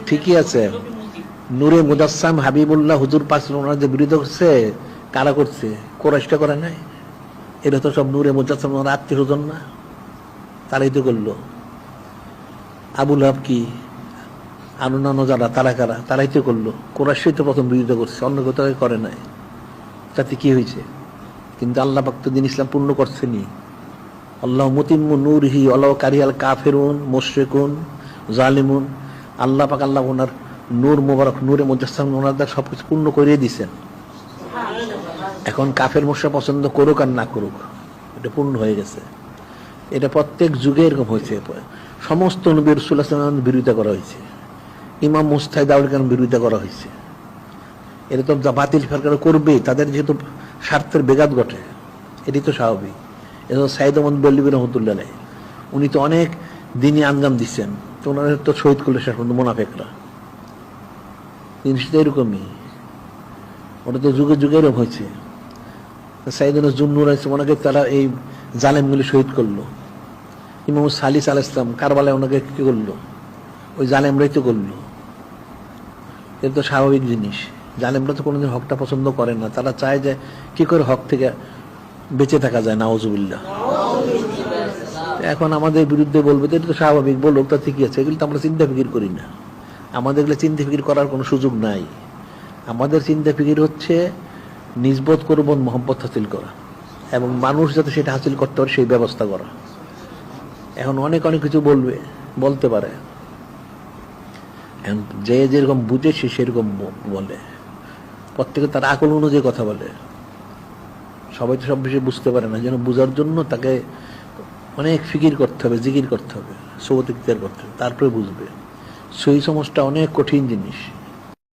ঠিকই আছে। নূরে মুজাসসাম হাবিবুল্লাহ হুজুর পাক ওনার যে বিরোধিতা করছে, কারা করছে? কোরাইশটা করে নাই? এটা তো সব নূরে মুজাসসাম ওনার আত্মীয় স্বজন না, তারাই তো করলো। আবুল হাব কি অন্যান্য যারা তারা কারা, তারাই তো করলো। কোরাইশই তো প্রথম বিরোধিতা করছে, অন্য কোথাও করে নাই। তাতে কি হয়েছে? কিন্তু আল্লাহ পাক তো দিন ইসলাম পূর্ণ করছেনি। আল্লাহ মুতিম্মু নূরিহি ওয়ালাউ কারিহাল কাফিরুন মুশরিকুন জালিমুন। আল্লাহ পাক আল্লাহ ওনার নূর মুবারক, নূরে মুজাসসাম ওনার দ্বারা সবকিছু পূর্ণ করে দিয়েছেন। এখন কাফের মুশরিক পছন্দ করুক আর না করুক, এটা পূর্ণ হয়ে গেছে। এটা প্রত্যেক যুগে এরকম হয়েছে। সমস্ত নবী রাসূলুল্লাহ সাল্লাল্লাহু আলাইহি ওয়াসাল্লাম বিরোধিতা করা হয়েছে। ইমাম মুজতাহিদ আউল কারণ বিরোধিতা করা হয়েছে। এটা তো বাতিল ফেরকা করবে, তাদের যেহেতু স্বার্থের বেঘাত ঘটে, এটি তো স্বাভাবিক। এটা সাইদ আহমদ বল্লভী রহমতুল্লাহ আলাইহি, উনি তো অনেক দিনই আঞ্জাম দিচ্ছেন, তো ওনাদের তো শহীদ করলে শেষ পর্যন্ত মুনাফিকরা। জিনিসটা এরকমই, ওটা তো যুগে যুগে এরকম হয়েছে। সাইদুল জুন্নুর আছে, ওনাকে তারা এই জালেমগুলি শহীদ করলো। ইমাম সালিস আলাইহিস সালাম কারবালায় ওনাকে কি করলো? ওই জালেমরাই তো করলো। এটা তো স্বাভাবিক জিনিস। জালেমরা তো কোনোদিন হকটা পছন্দ করে না, তারা চায় যে কি করে হক থেকে বেঁচে থাকা যায়। নাউজুবিল্লাহ। এখন আমাদের বিরুদ্ধে বলবে, এটা তো স্বাভাবিক, বলুক, তা ঠিকই আছে। এগুলো তো আমরা চিন্তা ফিকির করি না। আমাদের এগুলো চিন্তা ফিকির করার কোনো সুযোগ নাই। আমাদের চিন্তা ফিকির হচ্ছে নিজবত কুরবত মহব্বত হাসিল করা, এবং মানুষ যাতে সেটা হাসিল করতে পারে সেই ব্যবস্থা করা। এখন অনেক অনেক কিছু বলতে পারে, যে যেরকম বুঝে সে সেরকম বলে। প্রত্যেকে তার আকল অনুযায়ী কথা বলে। সবাই তো সব বিষয় বুঝতে পারে না, যেন বুঝার জন্য তাকে অনেক ফিকির করতে হবে, জিকির করতে হবে, সবত ইখতিয়ার করতে হবে, তারপরে বুঝবে। সহি সমাজটা অনেক কঠিন জিনিস।